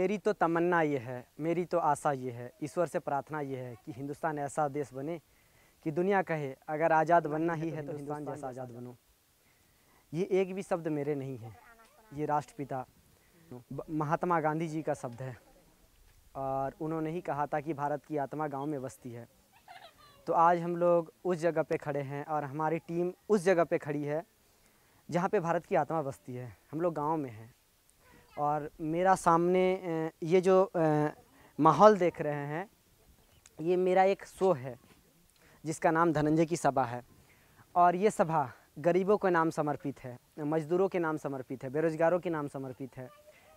मेरी तो तमन्ना ये है, मेरी तो आशा ये है, ईश्वर से प्रार्थना ये है कि हिंदुस्तान ऐसा देश बने कि दुनिया कहे अगर आज़ाद बनना ही है तो हिंदुस्तान जैसा आज़ाद बनो। ये एक भी शब्द मेरे नहीं है, ये राष्ट्रपिता महात्मा गांधी जी का शब्द है और उन्होंने ही कहा था कि भारत की आत्मा गांव में बसती है। तो आज हम लोग उस जगह पे खड़े हैं और हमारी टीम उस जगह पे खड़ी है जहाँ पे भारत की आत्मा बसती है। हम लोग गांव में हैं और मेरा सामने ये जो माहौल देख रहे हैं, ये मेरा एक शो है जिसका नाम धनंजय की सभा है। और ये सभा गरीबों के नाम समर्पित है, मजदूरों के नाम समर्पित है, बेरोजगारों के नाम समर्पित है,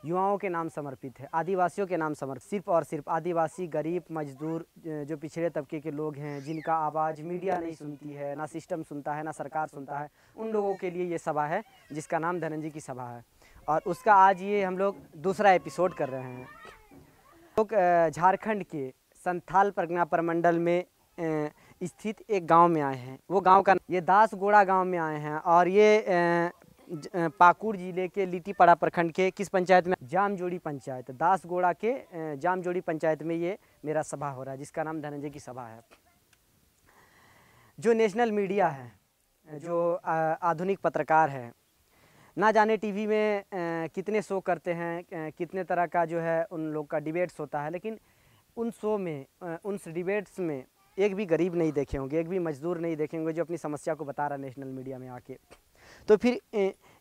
युवाओं के नाम समर्पित है, आदिवासियों के नाम समर्पित। सिर्फ और सिर्फ आदिवासी, गरीब, मजदूर, जो पिछड़े तबके के लोग हैं जिनका आवाज़ मीडिया नहीं सुनती है, ना सिस्टम सुनता है, ना सरकार सुनता है, उन लोगों के लिए ये सभा है जिसका नाम धनंजय की सभा है। और उसका आज ये हम लोग दूसरा एपिसोड कर रहे हैं। लोग झारखंड के संथाल परगना प्रमंडल में स्थित एक गांव में आए हैं। वो गांव का ये दासगोड़ा गांव में आए हैं और ये पाकुड़ जिले के लिट्टीपाड़ा प्रखंड के किस पंचायत में? जामजोड़ी पंचायत, दासगोड़ा के जामजोड़ी पंचायत में ये मेरा सभा हो रहा है जिसका नाम धनंजय की सभा है। जो नेशनल मीडिया है, जो आधुनिक पत्रकार है, ना जाने टीवी में कितने शो करते हैं, कितने तरह का जो है उन लोग का डिबेट्स होता है, लेकिन उन शो में, उन डिबेट्स में एक भी गरीब नहीं देखे होंगे, एक भी मजदूर नहीं देखेंगे जो अपनी समस्या को बता रहा नेशनल मीडिया में आके। तो फिर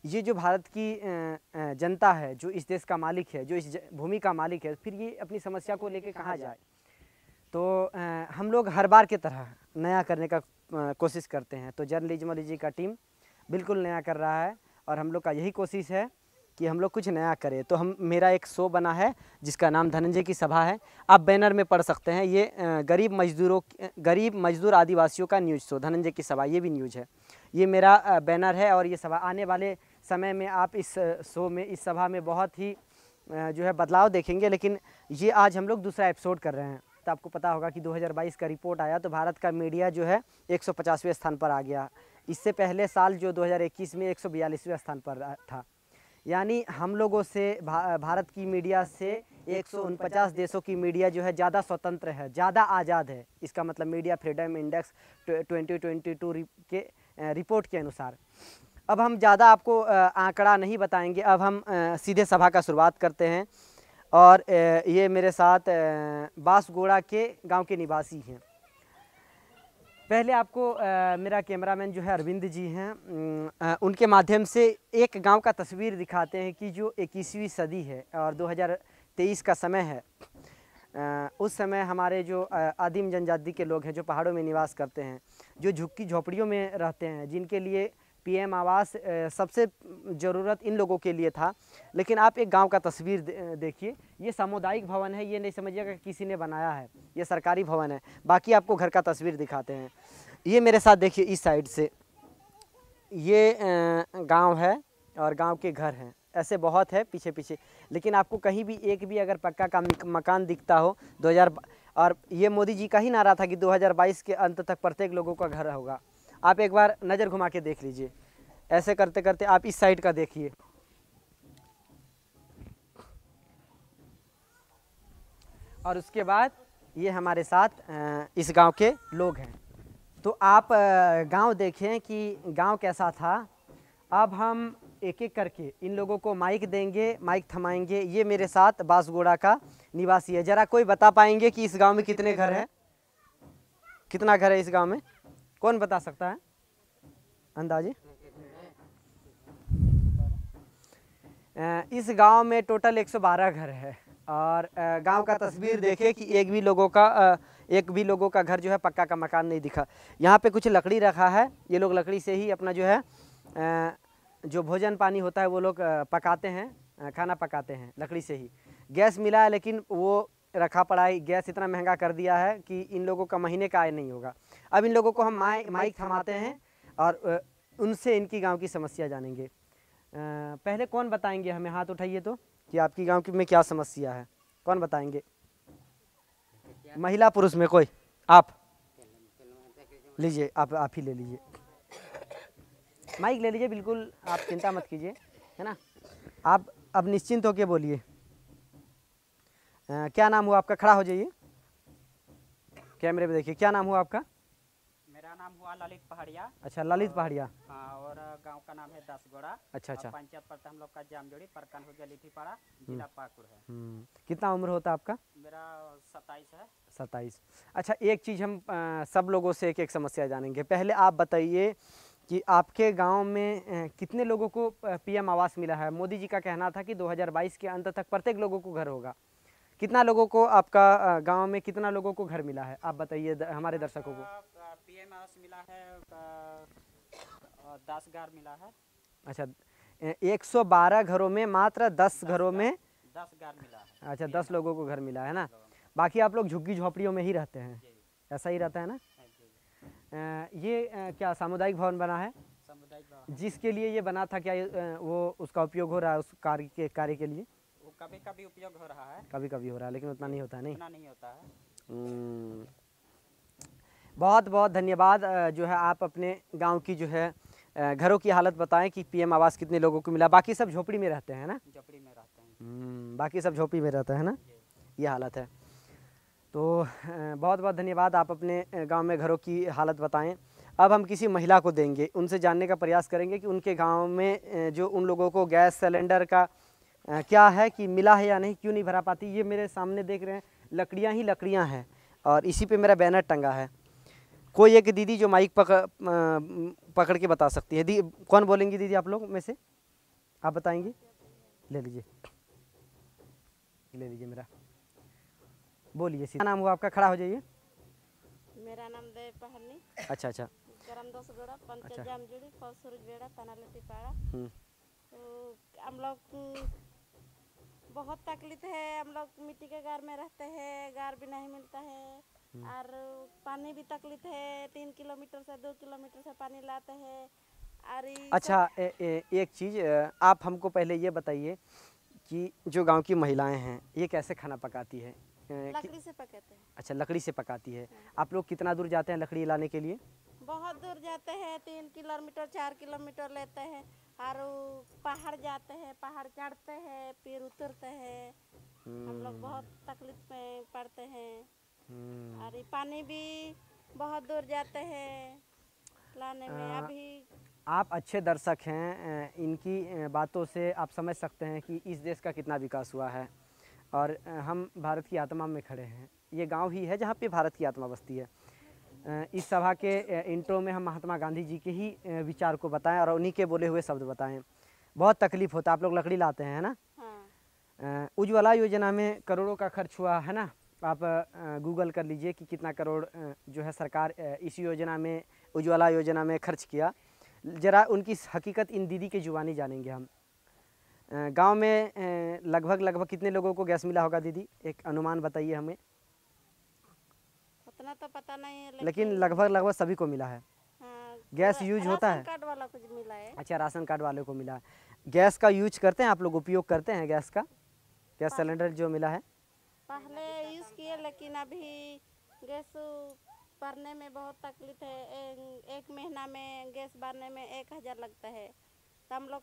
ये जो भारत की जनता है, जो इस देश का मालिक है, जो इस भूमि का मालिक है, फिर ये अपनी समस्या को लेके कहाँ जाए? तो हम लोग हर बार की तरह नया करने का कोशिश करते हैं। तो जर्नलिज्म जी का टीम बिल्कुल नया कर रहा है और हम लोग का यही कोशिश है कि हम लोग कुछ नया करें। तो मेरा एक शो बना है जिसका नाम धनंजय की सभा है। आप बैनर में पढ़ सकते हैं, ये गरीब मजदूर आदिवासियों का न्यूज़ शो धनंजय की सभा, ये भी न्यूज़ है। ये मेरा बैनर है और ये सभा आने वाले समय में आप इस शो में, इस सभा में बहुत ही जो है बदलाव देखेंगे। लेकिन ये आज हम लोग दूसरा एपिसोड कर रहे हैं। तो आपको पता होगा कि 2022 का रिपोर्ट आया तो भारत का मीडिया जो है 150वें स्थान पर आ गया। इससे पहले साल जो 2021 में 142वें स्थान पर था। यानी हम लोगों से भारत की मीडिया से 149 देशों की मीडिया जो है ज़्यादा स्वतंत्र है, ज़्यादा आज़ाद है। इसका मतलब मीडिया फ्रीडम इंडेक्स 2022 के रिपोर्ट के अनुसार। अब हम ज़्यादा आपको आंकड़ा नहीं बताएंगे, अब हम सीधे सभा का शुरुआत करते हैं। और ये मेरे साथ बासगोड़ा के गांव के निवासी हैं। पहले आपको मेरा कैमरामैन जो है अरविंद जी हैं, उनके माध्यम से एक गांव का तस्वीर दिखाते हैं कि जो 21वीं सदी है और 2023 का समय है। उस समय हमारे जो आदिम जनजाति के लोग हैं, जो पहाड़ों में निवास करते हैं, जो झुग्गी झोपड़ियों में रहते हैं, जिनके लिए पीएम आवास सबसे ज़रूरत इन लोगों के लिए था। लेकिन आप एक गांव का तस्वीर देखिए, ये सामुदायिक भवन है, ये नहीं समझिएगा कि किसी ने बनाया है, ये सरकारी भवन है। बाकी आपको घर का तस्वीर दिखाते हैं। ये मेरे साथ देखिए, इस साइड से ये गांव है और गांव के घर हैं, ऐसे बहुत है पीछे पीछे। लेकिन आपको कहीं भी एक भी अगर पक्का का मकान दिखता हो 2000, और ये मोदी जी का ही नारा था कि 2022 के अंत तक प्रत्येक लोगों का घर होगा। आप एक बार नज़र घुमा के देख लीजिए। ऐसे करते करते आप इस साइड का देखिए, और उसके बाद ये हमारे साथ इस गांव के लोग हैं। तो आप गांव देखें कि गांव कैसा था। अब हम एक एक करके इन लोगों को माइक देंगे, माइक थमाएंगे। ये मेरे साथ बासगोड़ा का निवासी है। ज़रा कोई बता पाएंगे कि इस गांव में कितने घर हैं? कितना घर है इस गांव में? कौन बता सकता है अंदाजे? इस गांव में टोटल 112 घर है। और गांव का तस्वीर देखे कि एक भी लोगों का घर जो है पक्का का मकान नहीं दिखा। यहाँ पे कुछ लकड़ी रखा है, ये लोग लकड़ी से ही अपना जो है जो भोजन पानी होता है वो लोग पकाते हैं, खाना पकाते हैं लकड़ी से ही। गैस मिला है लेकिन वो रखा पड़ा है। गैस इतना महंगा कर दिया है कि इन लोगों का महीने का आय नहीं होगा। अब इन लोगों को हम माइक थमाते हैं और उनसे इनकी गांव की समस्या जानेंगे। पहले कौन बताएंगे हमें? हाथ उठाइए तो, कि आपकी गांव में क्या समस्या है, कौन बताएंगे? महिला पुरुष में कोई? आप लीजिए, आप ही ले लीजिए, माइक ले लीजिए, बिल्कुल आप चिंता मत कीजिए, है ना। आप अब निश्चिंत होकर बोलिए। क्या नाम हुआ आपका? खड़ा हो जाइए, कैमरे में देखिए। क्या नाम हुआ आपका? मेरा नाम हुआ ललित पहाड़िया। अच्छा, ललित पहाड़िया। हाँ, और गांव का नाम है दसगोड़ा। अच्छा अच्छा। पंचायत पड़ता हम लोग का जामजोड़ी, प्रखंड हो गया लिट्टीपाड़ा, जिला पाकुड़ है। कितना उम्र होता है आपका? मेरा 27 है। 27। अच्छा, एक चीज़ हम सब लोगों से एक एक समस्या जानेंगे। पहले आप बताइए कि आपके गांव में कितने लोगों को पीएम आवास मिला है? मोदी जी का कहना था कि 2022 के अंत तक प्रत्येक लोगों को घर होगा। कितना लोगों को आपका गांव में कितना लोगों को घर मिला है? आप बताइए हमारे दर्शकों को। पीएम आवास मिला है 10 घर मिला है। अच्छा, 112 घरों में मात्र 10 घरों में 10 घर मिला है। अच्छा, 10 लोगों को घर मिला है ना। बाकी आप लोग झुग्गी झोपड़ियों में ही रहते हैं, ऐसा ही रहता है ना। ये क्या सामुदायिक भवन बना है? सामुदायिक भवन जिसके लिए ये बना था, क्या वो उसका उपयोग हो रहा है उस कार्य के लिए? वो कभी कभी उपयोग हो रहा है, कभी कभी हो रहा है, लेकिन उतना नहीं होता है। नहीं, उतना नहीं होता है। बहुत बहुत धन्यवाद। जो है आप अपने गांव की जो है घरों की हालत बताएं कि पीएम आवास कितने लोगों को मिला। बाकी सब झोपड़ी में रहते हैं ना? झोपड़ी में रहते हैं। बाकी सब झोपड़ी में रहते हैं ना, ये हालत है। तो बहुत बहुत धन्यवाद, आप अपने गांव में घरों की हालत बताएं। अब हम किसी महिला को देंगे, उनसे जानने का प्रयास करेंगे कि उनके गांव में जो उन लोगों को गैस सिलेंडर का क्या है कि मिला है या नहीं, क्यों नहीं भरा पाती। ये मेरे सामने देख रहे हैं, लकड़ियां ही लकड़ियां हैं और इसी पे मेरा बैनर टंगा है। कोई एक दीदी जो माइक पकड़ के बता सकती है। कौन बोलेंगी दीदी आप लोग में से? आप बताएंगी? ले लीजिए, ले लीजिए, मेरा बोलिए। क्या नाम हुआ आपका? खड़ा हो जाइए। मेरा नाम देव पहलनी। अच्छा अच्छा। ग्राम दसगोड़ा, पंचायत जामजोड़ी, सूरजबेड़ा, थाना लिट्टीपाड़ा। तो हम लोग बहुत तकलीफ है। हम लोग मिट्टी के घर में रहते हैं, घर भी नहीं मिलता है और पानी भी तकलीफ है। 3 किलोमीटर से 2 किलोमीटर से पानी लाते हैं। और अच्छा, एक चीज़ आप हमको पहले ये बताइए कि जो गांव की महिलाएं हैं ये कैसे खाना पकाती है? लकड़ी से पकाते हैं। अच्छा, लकड़ी से पकाती है। आप लोग कितना दूर जाते हैं लकड़ी लाने के लिए? बहुत दूर जाते हैं, 3 किलोमीटर 4 किलोमीटर लेते हैं। और पहाड़ जाते हैं, पहाड़ चढ़ते हैं, फिर उतरते हैं। हम लोग बहुत तकलीफ में पड़ते हैं। और पानी भी बहुत दूर जाते हैं लाने में। अभी आप अच्छे दर्शक हैं, इनकी बातों से आप समझ सकते हैं कि इस देश का कितना विकास हुआ है और हम भारत की आत्मा में खड़े हैं। ये गांव ही है जहाँ पे भारत की आत्मा बसती है। इस सभा के इंट्रो में हम महात्मा गांधी जी के ही विचार को बताएं और उन्हीं के बोले हुए शब्द बताएं। बहुत तकलीफ होता है, आप लोग लकड़ी लाते हैं ना। हाँ। उज्ज्वला योजना में करोड़ों का खर्च हुआ है ना। आप गूगल कर लीजिए कि कितना करोड़ जो है सरकार इस योजना में, उज्ज्वला योजना में खर्च किया। ज़रा उनकी हकीकत इन दीदी के जुबानी जानेंगे हम। गांव में लगभग कितने लोगों को गैस मिला होगा दीदी? एक अनुमान बताइए हमें। उतना तो पता नहीं है, लेकिन लगभग सभी को मिला है। हाँ, गैस यूज होता है? राशन कार्ड वाला कुछ मिला है। अच्छा, राशन कार्ड वाले को मिला है। गैस का यूज करते हैं आप लोग? उपयोग करते हैं गैस का? गैस सिलेंडर जो मिला है पहले यूज़ किए, लेकिन अभी गैस भरने में बहुत तकलीफ है। एक महीना में गैस भरने में 1000 लगता है। तो हम लोग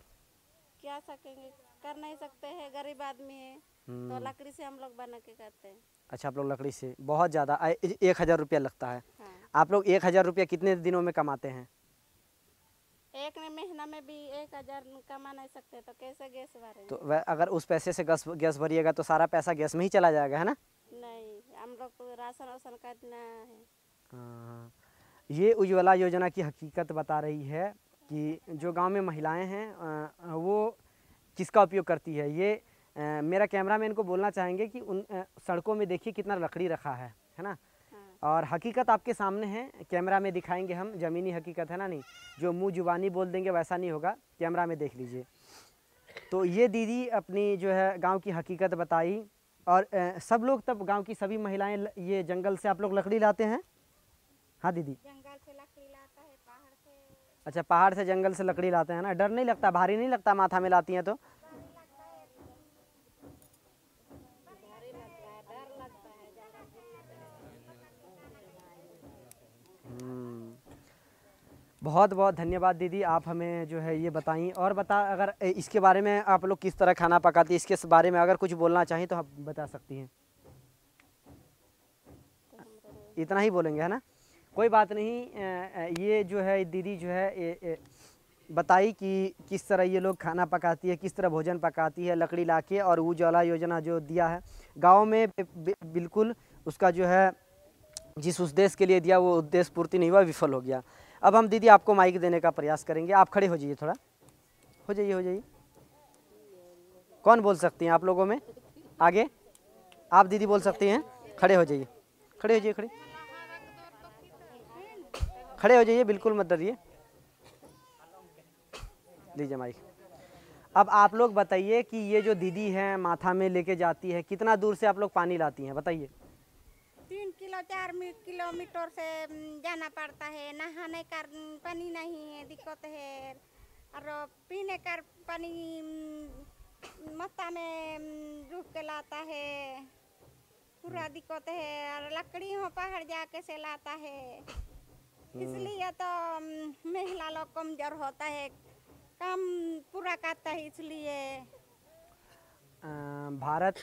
क्या सकेंगे, कर नहीं सकते हैं, गरीब आदमी है। तो लकड़ी से हम लोग बना के करते हैं। अच्छा, आप लोग लकड़ी से। बहुत ज़्यादा 1000 रुपया लगता है। हाँ। आप लोग 1000 रुपया कितने दिनों में कमाते हैं? एक महीना में भी 1000 कमा नहीं सकते, तो कैसे गैस भरेंगे? तो वह अगर उस पैसे से गैस भरिएगा तो सारा पैसा गैस में ही चला जाएगा, है ना? नहीं, हम लोग को राशन वाशन काटना है। हाँ, ये उज्ज्वला योजना की हकीकत बता रही है कि जो गांव में महिलाएं हैं वो किसका उपयोग करती है। ये मेरा कैमरामैन को बोलना चाहेंगे कि उन सड़कों में देखिए कितना लकड़ी रखा है ना। और हकीकत आपके सामने है, कैमरा में दिखाएंगे हम, ज़मीनी हकीकत है ना। नहीं, जो मुंह जुबानी बोल देंगे वैसा नहीं होगा, कैमरा में देख लीजिए। तो ये दीदी अपनी जो है गांव की हकीकत बताई। और सब लोग, तब गांव की सभी महिलाएं ये जंगल से आप लोग लकड़ी लाते हैं? हाँ दीदी, जंगल से लकड़ी लाता है, पहाड़ से। अच्छा, पहाड़ से जंगल से लकड़ी लाते हैं ना। डर नहीं लगता, भारी नहीं लगता माथा में लाती हैं तो? बहुत बहुत धन्यवाद दीदी, आप हमें जो है ये बताई। और अगर इसके बारे में आप लोग किस तरह खाना पकाती है, इसके बारे में अगर कुछ बोलना चाहें तो आप बता सकती हैं। इतना ही बोलेंगे, है ना? कोई बात नहीं। ये जो है दीदी जो है बताई कि किस तरह ये लोग खाना पकाती है, किस तरह भोजन पकाती है लकड़ी लाके, और उज्ज्वला योजना जो दिया है गांव में बिल्कुल उसका जो है जिस उद्देश्य के लिए दिया वो उद्देश्य पूर्ति नहीं हुआ, विफल हो गया। अब हम दीदी आपको माइक देने का प्रयास करेंगे। आप खड़े हो जाइए, थोड़ा हो जाइए, हो जाइए। कौन बोल सकती हैं आप लोगों में? आगे आप दीदी बोल सकती हैं। खड़े हो जाइए, खड़े हो जाइए, खड़े हो जाइए, बिल्कुल मत डरिए। लीजिए माइक। अब आप लोग बताइए कि ये जो दीदी है माथा में लेके जाती है, कितना दूर से आप लोग पानी लाती हैं, बताइए। 3 किलो 4 किलोमीटर से जाना पड़ता है। नहाने का पानी नहीं है, दिक्कत है। और पीने का पानी मत्ता में रुक के लाता है, पूरा दिक्कत है। और लकड़ी हो पहाड़ जाके से लाता है, इसलिए तो महिला लोग कमजोर होता है, काम पूरा करता है। इसलिए भारत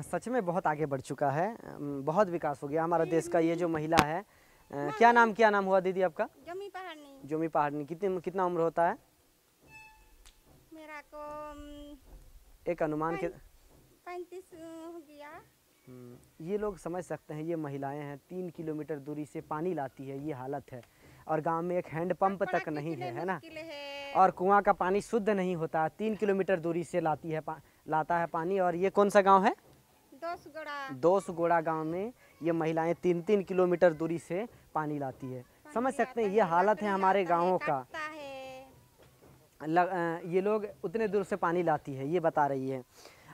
सच में बहुत आगे बढ़ चुका है, बहुत विकास हो गया हमारा देश का। ये जो महिला है, क्या नाम हुआ दीदी आपका? जोमी पहाड़नी। जोमी पहाड़नी। कितना उम्र होता है मेरा को? एक अनुमान के 35 हो गया। ये लोग समझ सकते हैं, ये महिलाएं हैं 3 किलोमीटर दूरी से पानी लाती है, ये हालत है। और गांव में एक हैंड पंप तक नहीं है ना? और कुआं का पानी शुद्ध नहीं होता, 3 किलोमीटर दूरी से लाता है पानी। और ये कौन सा गांव है? दोसगोड़ा गांव में ये महिलाएं 3-3 किलोमीटर दूरी से पानी लाती है। समझ सकते हैं ये हालत है हमारे गाँवों का। ये लोग उतने दूर से पानी लाती है, ये बता रही है।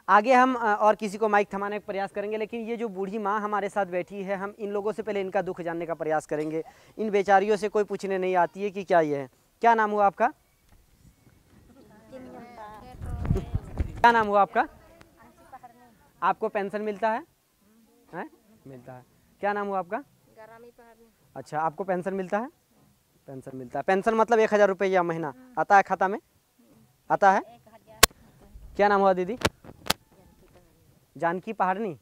आगे हम और किसी को माइक थमाने का प्रयास करेंगे, लेकिन ये जो बूढ़ी माँ हमारे साथ बैठी है, हम इन लोगों से पहले इनका दुख जानने का प्रयास करेंगे। इन बेचारियों से कोई पूछने नहीं आती है कि क्या ये है। क्या नाम हुआ आपका? क्या नाम हुआ आपका? आपको पेंशन मिलता है? मिलता है। क्या नाम हुआ आपका? अच्छा, आपको पेंशन मिलता है? पेंशन मिलता है। पेंशन मतलब 1000 रुपया महीना आता है खाता में? आता है। क्या नाम हुआ दीदी? जानकी पहाड़नी।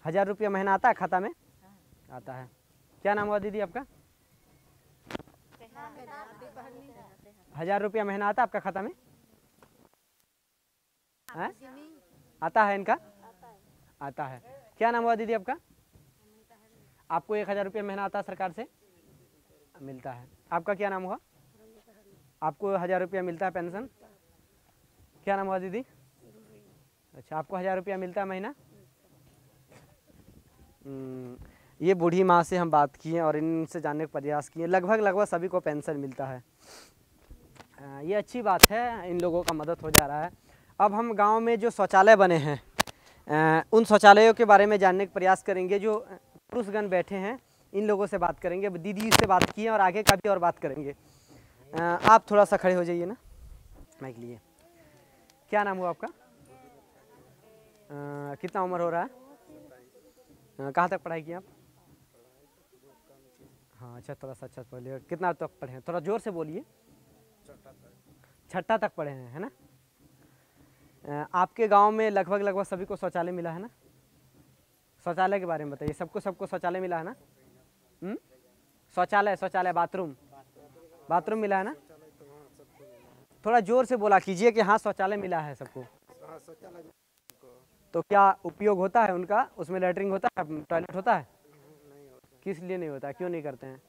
1000 रुपया महीना आता है खाता में? आता है। क्या नाम हुआ दीदी आपका? 1000 रुपया महीना आता है आपका खाता में? आता है इनका? आता है। क्या नाम हुआ दीदी आपका? आपको 1000 रुपया महीना आता है सरकार से? मिलता है। आपका क्या नाम हुआ? आपको 1000 रुपया मिलता है पेंशन? क्या नाम हुआ दीदी? अच्छा, आपको 1000 रुपया मिलता है महीना? ये बूढ़ी माँ से हम बात किए और इनसे जानने का प्रयास किए। लगभग सभी को पेंशन मिलता है। ये अच्छी बात है, इन लोगों का मदद हो जा रहा है। अब हम गांव में जो शौचालय बने हैं उन शौचालयों के बारे में जानने का प्रयास करेंगे। जो पुरुषगण बैठे हैं इन लोगों से बात करेंगे, दीदी से बात किए और आगे का भी और बात करेंगे। आप थोड़ा सा खड़े हो जाइए ना, माइक लिए। क्या नाम हुआ आपका? कितना उम्र हो रहा है? कहाँ तक पढ़ाई की आप? हाँ, अच्छा, थोड़ा सा अच्छा पढ़िए। कितना तक पढ़े हैं? थोड़ा जोर से बोलिए। छठा तक पढ़े हैं, है ना? आपके गांव में लगभग सभी को शौचालय मिला है ना? शौचालय के बारे में बताइए। सबको शौचालय मिला है ना? शौचालय बाथरूम मिला है ना? थोड़ा जोर से बोला कीजिए कि हाँ शौचालय मिला है सबको। तो क्या उपयोग होता है उनका? उसमें लैट्रिन होता है, टॉयलेट होता है? किस लिए नहीं होता? क्यों नहीं करते हैं?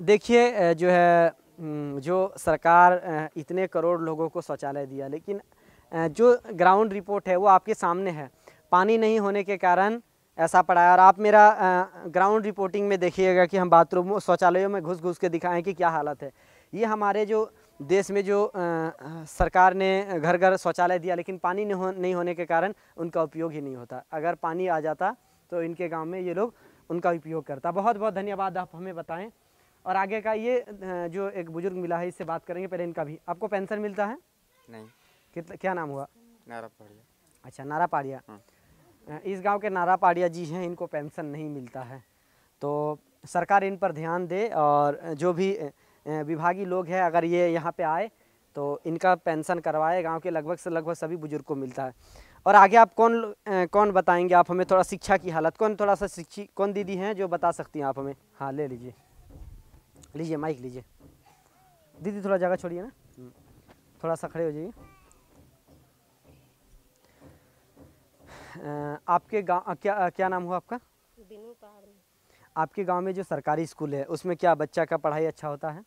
देखिए जो है, जो सरकार इतने करोड़ लोगों को शौचालय दिया, लेकिन जो ग्राउंड रिपोर्ट है वो आपके सामने है। पानी नहीं होने के कारण ऐसा पड़ा है। और आप मेरा ग्राउंड रिपोर्टिंग में देखिएगा कि हम बाथरूम शौचालयों में घुस के दिखाएं कि क्या हालत है। ये हमारे जो देश में जो सरकार ने घर शौचालय दिया, लेकिन पानी नहीं होने के कारण उनका उपयोग ही नहीं होता। अगर पानी आ जाता तो इनके गांव में ये लोग उनका उपयोग करता। बहुत बहुत धन्यवाद, आप हमें बताएं। और आगे का ये जो एक बुजुर्ग मिला है, इससे बात करेंगे। पहले इनका भी। आपको पेंशन मिलता है? नहीं। क्या नाम हुआ? नारा पाड़िया। अच्छा, नारा पाड़िया। इस गांव के नारा पाड़िया जी हैं, इनको पेंशन नहीं मिलता है। तो सरकार इन पर ध्यान दे और जो भी विभागीय लोग हैं अगर ये यहाँ पे आए तो इनका पेंशन करवाए, गांव के लगभग से लगभग सभी बुजुर्ग को मिलता है। और आगे आप कौन बताएंगे आप हमें थोड़ा शिक्षा की हालत, थोड़ा सा शिक्षित कौन दीदी हैं जो बता सकती हैं आप हमें? हाँ ले लीजिए, लीजिए माइक लीजिए दीदी, थोड़ा जगह छोड़िए ना, थोड़ा सा खड़े हो जाइए। आपके गाँव क्या नाम हुआ आपका? बिनू पहाड़ में। आपके गांव में जो सरकारी स्कूल है उसमें क्या बच्चा का पढ़ाई अच्छा होता है?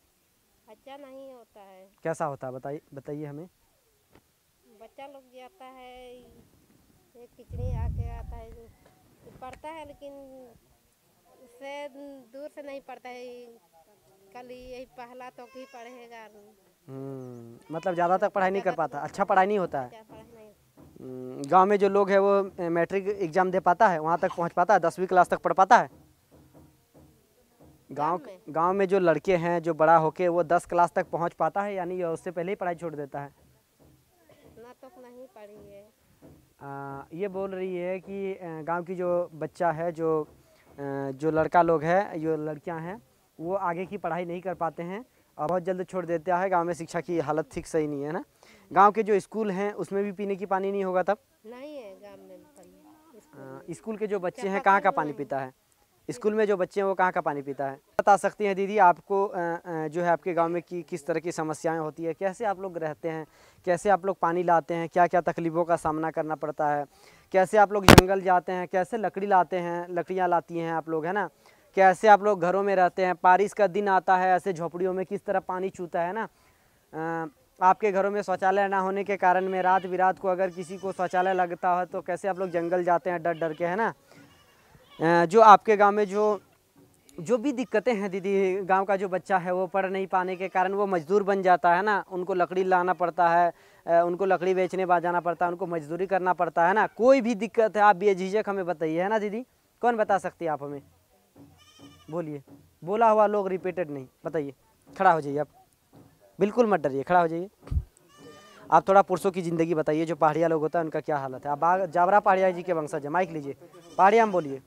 अच्छा नहीं होता है। कैसा होता है बताइए हमें। बच्चा लोग जाता है, एक खिचड़ी आके आता है, पढ़ता है लेकिन उससे दूर से नहीं पढ़ता है, कल यही पहला तो ही पढ़ेगा। मतलब ज़्यादा तक पढ़ाई नहीं कर पाता, अच्छा पढ़ाई नहीं होता है। अच्छा पढ़ाई नहीं। गांव में जो लोग है वो मैट्रिक एग्जाम दे पाता है, वहाँ तक पहुँच पाता है, 10वीं क्लास तक पढ़ पाता है? गांव में जो लड़के हैं जो बड़ा होके वो 10 क्लास तक पहुँच पाता है, यानी ये उससे पहले ही पढ़ाई छोड़ देता है? ना तो नहीं पढ़ी है। ये बोल रही है कि गांव की जो बच्चा है, जो लड़का लोग है, जो लड़कियां हैं, वो आगे की पढ़ाई नहीं कर पाते हैं और बहुत जल्द छोड़ देता है। गांव में शिक्षा की हालत ठीक सही नहीं है ना। गांव के जो स्कूल हैं उसमें भी पीने की पानी नहीं होगा तब? नहीं है गांव में पानी। स्कूल के जो बच्चे हैं कहाँ का पानी पीता है? स्कूल में जो बच्चे हैं वो कहाँ का पानी पीता है? बता सकती हैं दीदी आपको जो है आपके गांव में किस तरह की समस्याएं होती है, कैसे आप लोग रहते हैं, कैसे आप लोग पानी लाते हैं, क्या क्या तकलीफ़ों का सामना करना पड़ता है, कैसे आप लोग जंगल जाते हैं, कैसे लकड़ी लाते हैं, लकड़ियाँ लाती हैं आप लोग, है ना, कैसे आप लोग घरों में रहते हैं, बारिश का दिन आता है ऐसे झोपड़ियों में किस तरह पानी छूता है ना। आपके घरों में शौचालय ना होने के कारण में रात बिरात को अगर किसी को शौचालय लगता है तो कैसे आप लोग जंगल जाते हैं डर डर के, है ना। जो आपके गांव में जो भी दिक्कतें हैं दीदी, गांव का जो बच्चा है वो पढ़ नहीं पाने के कारण वो मजदूर बन जाता है ना, उनको लकड़ी लाना पड़ता है, उनको लकड़ी बेचने जाना पड़ता है, उनको मजदूरी करना पड़ता है ना। कोई भी दिक्कत है आप बेझिझक हमें बताइए, है ना दीदी। कौन बता सकती है आप हमें? बोलिए, बोला हुआ लोग रिपीटेड नहीं, बताइए। खड़ा हो जाइए आप, बिल्कुल मत डरिए, खड़ा हो जाइए। आप थोड़ा पुरुषों की ज़िंदगी बताइए, जो पहाड़िया लोग होता है उनका क्या हालत है। आप जावरा पहाड़िया जी के वंशज है, माइक लीजिए, पहाड़िया में बोलिए।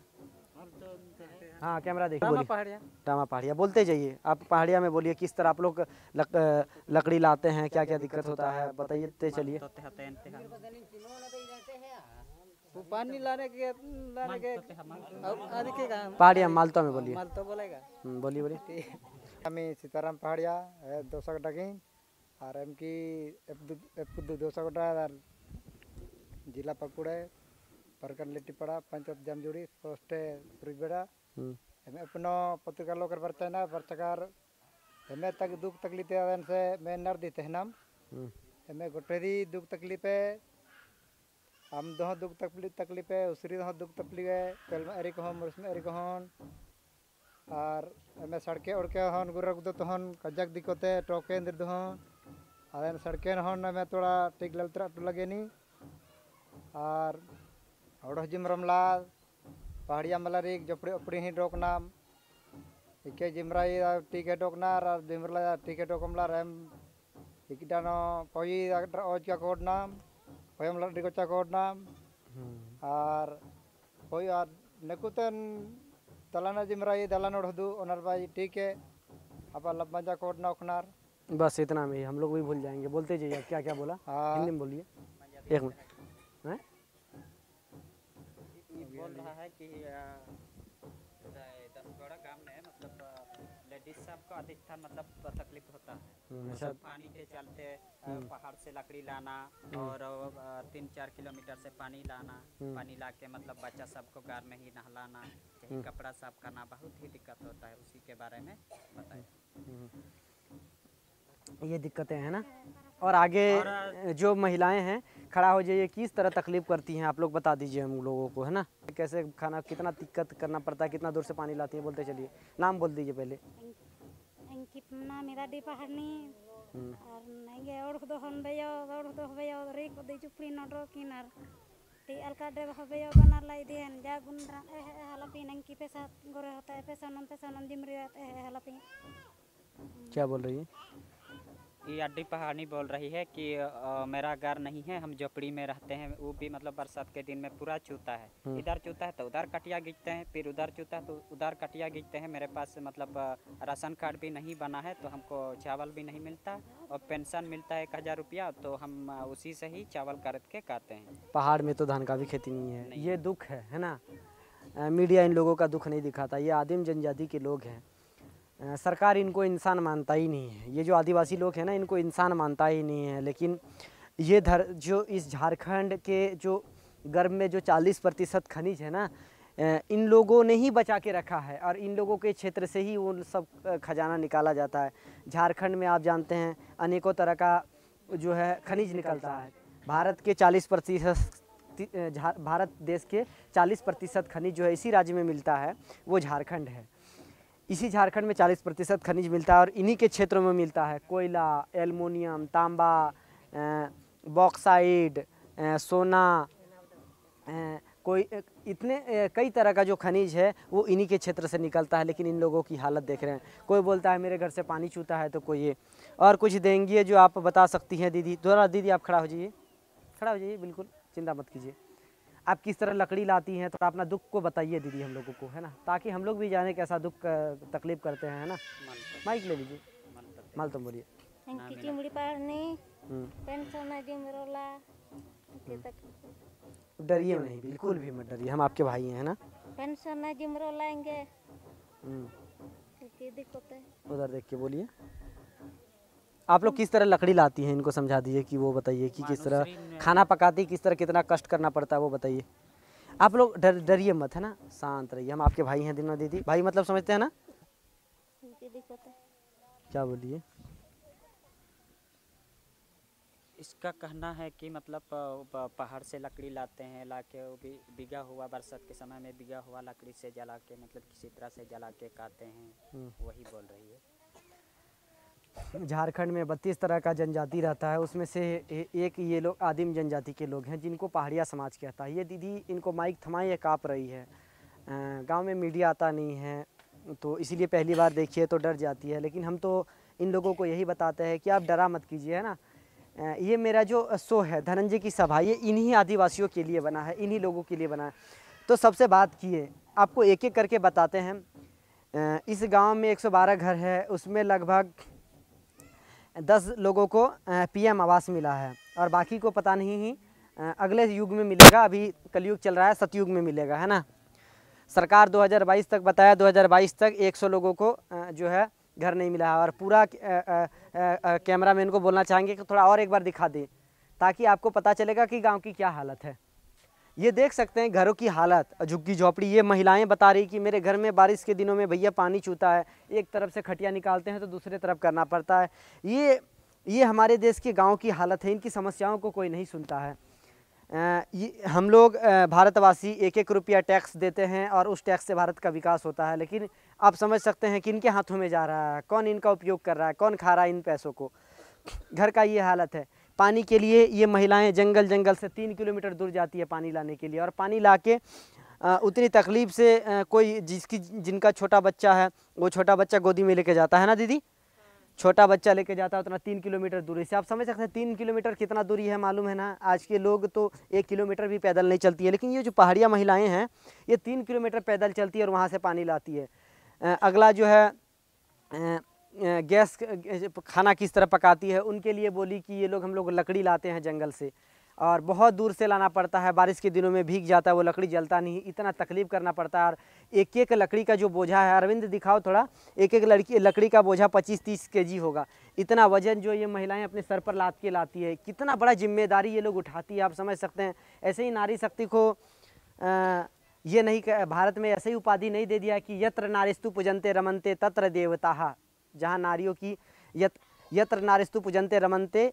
हाँ कैमरा देखिए, बोलिए। टामा पहाड़िया बोलते जाइए, आप पहाड़िया में बोलिए, किस तरह आप लोग लकड़ी लाते हैं, क्या क्या दिक्कत होता है बताइए, चलिए। पानी लाने के पहाड़िया मालतो में बोलिए। मालतो बोलेगा। बोलिए बोलिए। हमें सीताराम पहाड़िया 200 गटागी और एम की एपुद 200 गटा जिला पकुड़े परकन लिट्टीपड़ा पंचायत जामजुड़ी पोस्टे रुईबेड़ा हमें अपनो पत्रिका लोकर बरचाना बरचकार हमें तक दुख तकलीफे आदन से मैं नर दी तेहनाम हमें गोटेरी दुख तकलीफे हम दो दुख तकलीफे उसरी दो दुख तकलीफे कलमा एरी को मुरस्मे एरी को और हमें सड़के उड़के हन गुरक दो तहन कजक दिकोते टोके इंद्र दो आदन सड़के हन हमें थोड़ा ठीक ललतरा तो लगे नहीं और औड़ जिमरमला पहाड़िया मलारिक जपड़ी अपड़ी ही डोक नाम इके जिमराई टीके डोकना और जिमरला टीके डोकमला रेम इकडानो पोई ओज का कोड नाम पोयम लड़ी कोचा कोड नाम और पोई और नकुतन तलाना जिमराई दलाना उड़दू ओनरबाई टीके अब लबंजा कोड ना उखनार। बस इतना में ही हम लोग भी भूल जाएंगे, बोलते जाइए। क्या क्या बोला? हिंदी में बोलिए, एक मिनट। बोल रहा है कि दसगढ़ा गांव में मतलब लेडीज सबको अधिकतर मतलब तकलीफ होता है, मतलब पानी के चलते पहाड़ से लकड़ी लाना और 3-4 किलोमीटर से पानी लाना, पानी ला के मतलब बच्चा सबको घर में ही नहलाना, यही कपड़ा साफ करना, बहुत ही दिक्कत होता है। उसी के बारे में बताइए। ये दिक्कतें हैं ना। और आगे जो महिलाएं हैं, खड़ा हो जाइए, किस तरह तकलीफ़ करती हैं आप लोग बता दीजिए हम लोगों को, है ना। कैसे खाना, कितना दिक्कत करना पड़ता है, कितना दूर से पानी लाती है, बोलते चलिए। नाम बोल दीजिए पहले। कितना मेरा डी पहाड़नी और नहीं गए और दो हन बेयो और दो बेयो रे को दे चुपड़ी नडो किनार टी अलका दे बेयो बना लाई देन जा गुंडरा हलापी नंकी पैसा गोरे होता है पैसा नन जिमरी है हलापी। क्या बोल रही है? ये अड्डी पहाड़ी बोल रही है कि मेरा घर नहीं है, हम झोपड़ी में रहते हैं। वो भी मतलब बरसात के दिन में पूरा चूता है, इधर चूता है तो उधर कटिया खींचते हैं, फिर उधर चूता है तो उधर कटिया खींचते हैं। मेरे पास मतलब राशन कार्ड भी नहीं बना है, तो हमको चावल भी नहीं मिलता और पेंशन मिलता है 1000 रुपया, तो हम उसी से ही चावल खरीद के खाते हैं। पहाड़ में तो धान का भी खेती नहीं है, ये दुख है ना। मीडिया इन लोगों का दुख नहीं दिखाता। ये आदिम जनजाति के लोग हैं, सरकार इनको इंसान मानता ही नहीं है। ये जो आदिवासी लोग हैं ना, इनको इंसान मानता ही नहीं है। लेकिन ये जो इस झारखंड के जो गर्भ में जो 40% खनिज है ना, इन लोगों ने ही बचा के रखा है और इन लोगों के क्षेत्र से ही वो सब खजाना निकाला जाता है। झारखंड में आप जानते हैं अनेकों तरह का जो है खनिज निकलता है। भारत के 40% भारत देश के 40% खनिज जो है इसी राज्य में मिलता है, वो झारखंड है। इसी झारखंड में 40% खनिज मिलता है और इन्हीं के क्षेत्रों में मिलता है कोयला, एल्युमिनियम, तांबा, बॉक्साइड, सोना, कोई इतने कई तरह का जो खनिज है वो इन्हीं के क्षेत्र से निकलता है। लेकिन इन लोगों की हालत देख रहे हैं। कोई बोलता है मेरे घर से पानी चूता है, तो कोई ये और कुछ देंगी जो आप बता सकती हैं दीदी। थोड़ा दीदी आप खड़ा हो जाइए, खड़ा हो जाइए, बिल्कुल चिंता मत कीजिए। आप किस तरह लकड़ी लाती हैं, थोड़ा अपना दुख को बताइए दीदी हम लोगों को, है ना, ताकि हम लोग भी जाने कैसा दुख तकलीफ करते हैं, है ना। माइक ले लीजिए, माल तुम बोलिए। डरिए नहीं, बिल्कुल भी मत डरिए, हम आपके भाई हैं, है ना। पेंशन जिमरो लाएंगे, उधर देख के बोलिए। आप लोग किस तरह लकड़ी लाती हैं, इनको समझा दीजिए कि वो बताइए कि किस तरह खाना पकाती, किस तरह कितना कष्ट करना पड़ता है वो बताइए। आप लोग डरिए मत, है ना, शांत रहिए। हम आपके भाई हैं दिनों दीदी, भाई मतलब समझते हैं ना। क्या बोलिए। इसका कहना है कि मतलब पहाड़ से लकड़ी लाते हैं, लाके वो भी बिगा हुआ बरसात के समय में बिगा हुआ लकड़ी से जला के मतलब किसी तरह से जला के खाते हैं, वही बोल रही है। झारखंड में 32 तरह का जनजाति रहता है, उसमें से एक ये लोग आदिम जनजाति के लोग हैं जिनको पहाड़िया समाज कहता है। ये दीदी इनको माइक थमाए काँप रही है। गांव में मीडिया आता नहीं है तो इसीलिए पहली बार देखिए तो डर जाती है। लेकिन हम तो इन लोगों को यही बताते हैं कि आप डरा मत कीजिए, है ना। ये मेरा जो शो है धनंजय की सभा, ये इन्हीं आदिवासियों के लिए बना है, इन्हीं लोगों के लिए बना है। तो सबसे बात किए, आपको एक एक करके बताते हैं। इस गाँव में 112 घर है, उसमें लगभग 10 लोगों को PM आवास मिला है और बाकी को पता नहीं ही अगले युग में मिलेगा। अभी कलयुग चल रहा है, सतयुग में मिलेगा, है ना। सरकार 2022 तक बताया, 2022 तक 100 लोगों को जो है घर नहीं मिला है। और पूरा कैमरा मैन को बोलना चाहेंगे कि थोड़ा और एक बार दिखा दें ताकि आपको पता चलेगा कि गांव की क्या हालत है। ये देख सकते हैं घरों की हालत, झुग्गी झोपड़ी। ये महिलाएं बता रही कि मेरे घर में बारिश के दिनों में भैया पानी चूता है, एक तरफ से खटिया निकालते हैं तो दूसरे तरफ करना पड़ता है। ये हमारे देश के गाँव की हालत है, इनकी समस्याओं को कोई नहीं सुनता है। हम लोग भारतवासी 1-1 रुपया टैक्स देते हैं और उस टैक्स से भारत का विकास होता है। लेकिन आप समझ सकते हैं कि इनके हाथों में जा रहा है, कौन इनका उपयोग कर रहा है, कौन खा रहा है इन पैसों को। घर का ये हालत है। पानी के लिए ये महिलाएं जंगल से 3 किलोमीटर दूर जाती है पानी लाने के लिए, और पानी लाके उतनी तकलीफ़ से कोई जिनका छोटा बच्चा है वो छोटा बच्चा गोदी में लेके जाता है ना दीदी, छोटा बच्चा लेके जाता है उतना 3 किलोमीटर दूरी से। आप समझ सकते हैं 3 किलोमीटर कितना दूरी है, मालूम है ना। आज के लोग तो 1 किलोमीटर भी पैदल नहीं चलती है, लेकिन ये जो पहाड़िया महिलाएं हैं ये 3 किलोमीटर पैदल चलती है और वहाँ से पानी लाती है। अगला जो है गैस खाना किस तरह पकाती है, उनके लिए बोली कि ये लोग हम लोग लकड़ी लाते हैं जंगल से और बहुत दूर से लाना पड़ता है। बारिश के दिनों में भीग जाता है वो लकड़ी, जलता नहीं, इतना तकलीफ़ करना पड़ता है। और एक लकड़ी का जो बोझा है, अरविंद दिखाओ थोड़ा, एक लकड़ी का बोझा 25-30 kg होगा। इतना वजन जो ये महिलाएं अपने सर पर लाद के लाती है, कितना बड़ा जिम्मेदारी ये लोग उठाती है, आप समझ सकते हैं। ऐसे ही नारी शक्ति को ये नहीं, भारत में ऐसे ही उपाधि नहीं दे दिया कि यत्र नारीस्तु पूजन्ते रमन्ते तत्र देवताः, जहाँ नारियों की यत्र नारीस्तु पूजन्ते रमन्ते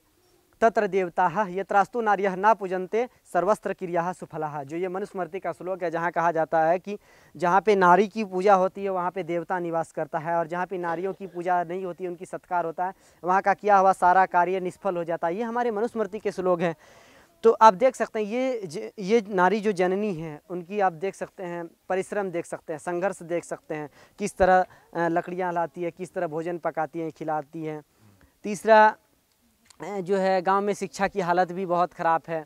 तत्र देवताः यत्रास्तु नार्यः न पूजन्ते सर्वस्त्र क्रियाः सुफलाः। जो ये मनुस्मृति का श्लोक है, जहाँ कहा जाता है कि जहाँ पे नारी की पूजा होती है वहाँ पे देवता निवास करता है, और जहाँ पे नारियों की पूजा नहीं होती, उनकी सत्कार होता है, वहाँ का किया हुआ सारा कार्य निष्फल हो जाता है। ये हमारे मनुस्मृति के श्लोक हैं। तो आप देख सकते हैं ये नारी जो जननी है उनकी आप देख सकते हैं परिश्रम, देख सकते हैं संघर्ष, देख सकते हैं किस तरह लकड़ियाँ लाती है, किस तरह भोजन पकाती हैं, खिलाती हैं। तीसरा जो है गांव में शिक्षा की हालत भी बहुत ख़राब है।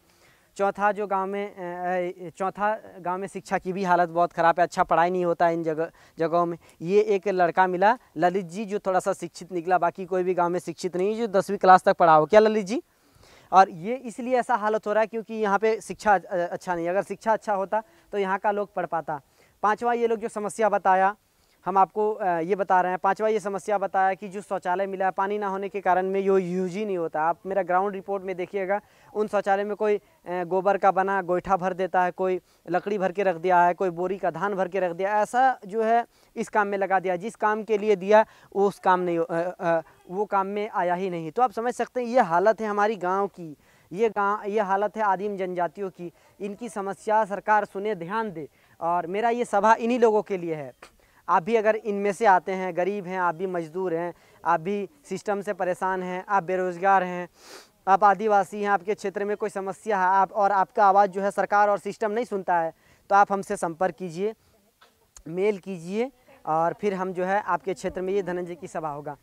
चौथा गांव में शिक्षा की भी हालत बहुत ख़राब है, अच्छा पढ़ाई नहीं होता इन जगहों में। ये एक लड़का मिला ललित जी, जो थोड़ा सा शिक्षित निकला, बाकी कोई भी गांव में शिक्षित नहीं, जो 10वीं क्लास तक पढ़ा हो। क्या ललित जी? और ये इसलिए ऐसा हालत हो रहा है क्योंकि यहाँ पे शिक्षा अच्छा नहीं। अगर शिक्षा अच्छा होता तो यहाँ का लोग पढ़ पाता। पाँचवा ये लोग जो समस्या बताया, हम आपको ये बता रहे हैं। पाँचवा ये समस्या बताया कि जो शौचालय मिला है, पानी ना होने के कारण में यो यूज ही नहीं होता। आप मेरा ग्राउंड रिपोर्ट में देखिएगा, उन शौचालय में कोई गोबर का बना गोईठा भर देता है, कोई लकड़ी भर के रख दिया है, कोई बोरी का धान भर के रख दिया, ऐसा जो है इस काम में लगा दिया। जिस काम के लिए दिया उस काम नहीं वो काम में आया ही नहीं। तो आप समझ सकते हैं ये हालत है हमारी गाँव की, ये हालत है आदिम जनजातियों की। इनकी समस्या सरकार सुने, ध्यान दे। और मेरा ये सभा इन्हीं लोगों के लिए है। आप भी अगर इनमें से आते हैं, गरीब हैं, आप भी मजदूर हैं, आप भी सिस्टम से परेशान हैं, आप बेरोज़गार हैं, आप आदिवासी हैं, आपके क्षेत्र में कोई समस्या है, आप और आपका आवाज़ जो है सरकार और सिस्टम नहीं सुनता है, तो आप हमसे संपर्क कीजिए, मेल कीजिए, और फिर हम जो है आपके क्षेत्र में ये धनंजय की सभा होगा।